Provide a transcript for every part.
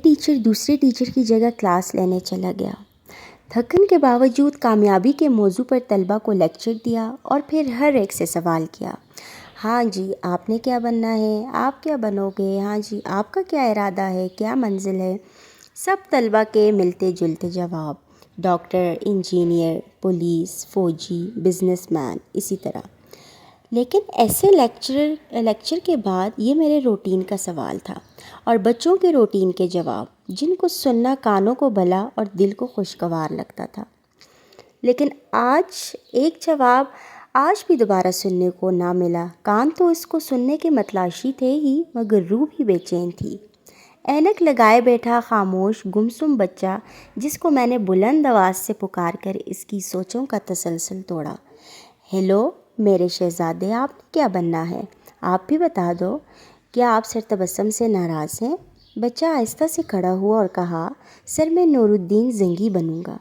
Teacher دوسرے teacher کی جگہ کلاس لینے چلا گیا۔ تھکن کے باوجود کامیابی کے موضوع پر طلبہ کو لیکچر دیا اور پھر ہر ایک سے سوال کیا۔ ہاں جی، آپ نے کیا بننا ہے؟ آپ کیا بنو گے؟ ہاں جی، آپ کا کیا ارادہ ہے؟ کیا منزل ہے؟ سب طلبہ کے ملتے جلتے جواب: ڈاکٹر، انجینئر، پولیس، فوجی، بزنس مین، اسی طرح۔ لیکن ایسے لیکچر کے بعد یہ میرے روٹین کا سوال تھا اور بچوں کے روٹین کے جواب، جن کو سننا کانوں کو بھلا اور دل کو خوشگوار لگتا تھا۔ لیکن ایک جواب آج بھی دوبارہ سننے کو نہ ملا۔ کان تو اس کو سننے کے متلاشی تھے ہی، مگر روح بھی بے چین تھی۔ اینک لگائے بیٹھا خاموش گمسم بچہ، جس کو میں نے بلند آواز سے پکار کر اس کی سوچوں کا تسلسل توڑا۔ ہیلو میرے شہزادے، آپ نے کیا بننا ہے؟ آپ بھی بتا دو۔ کیا آپ سر تبسم سے ناراض ہیں؟ بچہ آہستہ سے کھڑا ہوا اور کہا، سر میں نور الدین زنگی بنوں گا۔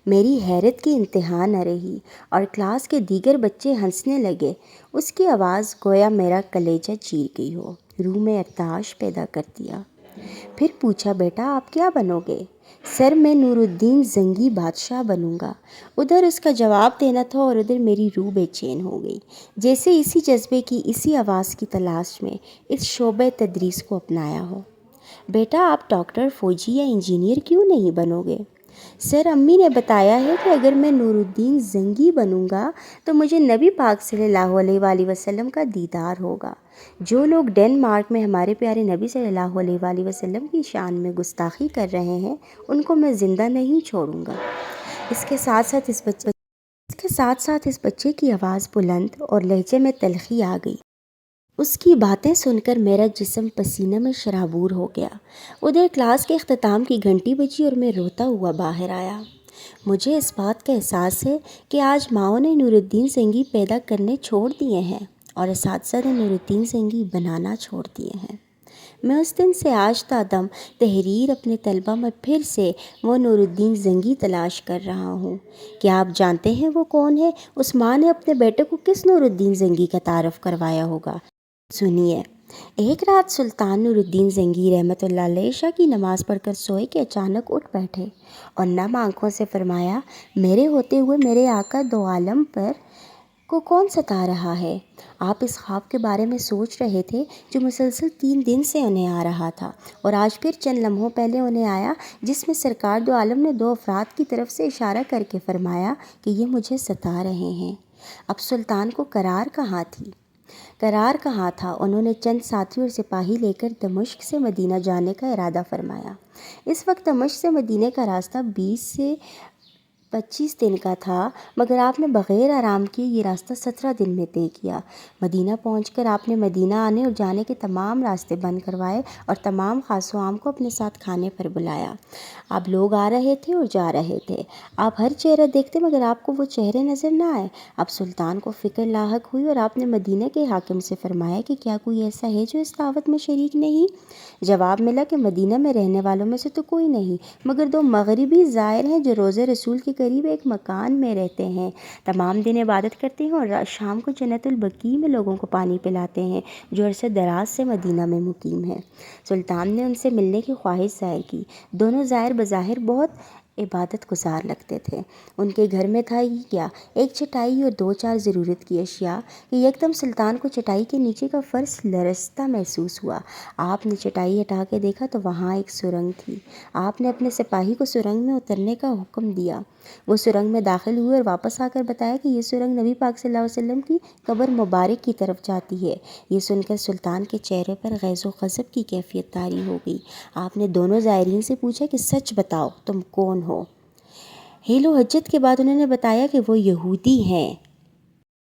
میری حیرت کی انتہا نہ رہی اور کلاس کے دیگر بچے ہنسنے لگے۔ اس کی آواز گویا میرا کلیجہ چیر گئی ہو، روح میں ارتعاش پیدا کر دیا۔ پھر پوچھا، بیٹا آپ کیا بنو گے؟ سر میں نور الدین زنگی بادشاہ بنوں گا۔ ادھر اس کا جواب دینا تھا اور ادھر میری روح بے چین ہو گئی، جیسے اسی جذبے کی، اسی آواز کی تلاش میں اس شعبۂ تدریس کو اپنایا ہو۔ بیٹا آپ ڈاکٹر، فوجی یا انجینئر کیوں نہیں بنو گے؟ سر امی نے بتایا ہے کہ اگر میں نور الدین زنگی بنوں گا تو مجھے نبی پاک صلی اللہ علیہ وآلہ وسلم کا دیدار ہوگا۔ جو لوگ ڈنمارک میں ہمارے پیارے نبی صلی اللہ علیہ وآلہ وسلم کی شان میں گستاخی کر رہے ہیں، ان کو میں زندہ نہیں چھوڑوں گا۔ اس کے ساتھ ساتھ اس بچے کی آواز بلند اور لہجے میں تلخی آ گئی۔ اس کی باتیں سن کر میرا جسم پسینہ میں شرابور ہو گیا۔ ادھر کلاس کے اختتام کی گھنٹی بجی اور میں روتا ہوا باہر آیا۔ مجھے اس بات کا احساس ہے کہ آج ماؤں نے نور الدین زنگی پیدا کرنے چھوڑ دیے ہیں اور اساتذہ نے نور الدین زنگی بنانا چھوڑ دیے ہیں۔ میں اس دن سے آج تا دم تحریر اپنے طلبہ میں پھر سے وہ نور الدین زنگی تلاش کر رہا ہوں۔ کیا آپ جانتے ہیں وہ کون ہے؟ اس ماں نے اپنے بیٹے کو کس نور الدین زنگی کا تعارف کروایا ہوگا؟ سنیے۔ ایک رات سلطان نور الدین زنگی رحمۃ اللہ علیہ عشاء کی نماز پڑھ کر سوئے کہ اچانک اٹھ بیٹھے اور نم آنکھوں سے فرمایا، میرے ہوتے ہوئے میرے آقا دو عالم پر کو کون ستا رہا ہے؟ آپ اس خواب کے بارے میں سوچ رہے تھے جو مسلسل 3 دن سے انہیں آ رہا تھا اور آج پھر چند لمحوں پہلے انہیں آیا، جس میں سرکار دو عالم نے 2 افراد کی طرف سے اشارہ کر کے فرمایا کہ یہ مجھے ستا رہے ہیں۔ اب سلطان کو قرار کہاں تھا؟ انہوں نے چند ساتھی اور سپاہی لے کر دمشق سے مدینہ جانے کا ارادہ فرمایا۔ اس وقت دمشق سے مدینہ کا راستہ 20 سے 25 دن کا تھا، مگر آپ نے بغیر آرام کیے یہ راستہ 17 دن میں طے کیا۔ مدینہ پہنچ کر آپ نے مدینہ آنے اور جانے کے تمام راستے بند کروائے اور تمام خاص و عام کو اپنے ساتھ کھانے پر بلایا۔ اب لوگ آ رہے تھے اور جا رہے تھے، آپ ہر چہرہ دیکھتے مگر آپ کو وہ چہرے نظر نہ آئے۔ اب سلطان کو فکر لاحق ہوئی اور آپ نے مدینہ کے حاکم سے فرمایا کہ کیا کوئی ایسا ہے جو اس دعوت میں شریک نہیں؟ جواب ملا کہ مدینہ میں رہنے والوں میں سے تو کوئی نہیں، مگر 2 مغربی زائر ہیں جو روضہ رسول کے قریب ایک مکان میں رہتے ہیں، تمام دن عبادت کرتے ہیں اور شام کو جنت البقیع میں لوگوں کو پانی پلاتے ہیں، جو عرصہ دراز سے مدینہ میں مقیم ہیں۔ سلطان نے ان سے ملنے کی خواہش ظاہر کی۔ دونوں زائر بظاہر بہت عبادت گزار لگتے تھے۔ ان کے گھر میں تھا ہی کیا، ایک چٹائی اور 2-4 ضرورت کی اشیاء کہ یکدم سلطان کو چٹائی کے نیچے کا فرش لرزتا محسوس ہوا۔ آپ نے چٹائی ہٹا کے دیکھا تو وہاں ایک سرنگ تھی۔ آپ نے اپنے سپاہی کو سرنگ میں اترنے کا حکم دیا۔ وہ سرنگ میں داخل ہوئے اور واپس آ کر بتایا کہ یہ سرنگ نبی پاک صلی اللہ علیہ وسلم کی قبر مبارک کی طرف جاتی ہے۔ یہ سن کر سلطان کے چہرے پر غیظ و غضب کی کیفیت طاری ہو گئی۔ آپ نے دونوں زائرین سے پوچھا کہ سچ بتاؤ، تم کون ہو؟ حیل و حجت کے بعد انہوں نے بتایا کہ وہ یہودی ہیں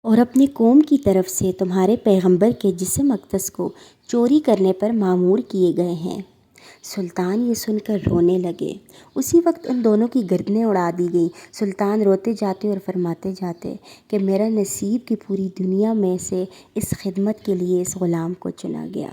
اور اپنی قوم کی طرف سے تمہارے پیغمبر کے جسم اقدس کو چوری کرنے پر مامور کیے گئے ہیں۔ سلطان یہ سن کر رونے لگے۔ اسی وقت ان دونوں کی گردنیں اڑا دی گئیں۔ سلطان روتے جاتے اور فرماتے جاتے کہ میرا نصیب کی پوری دنیا میں سے اس خدمت کے لیے اس غلام کو چنا گیا۔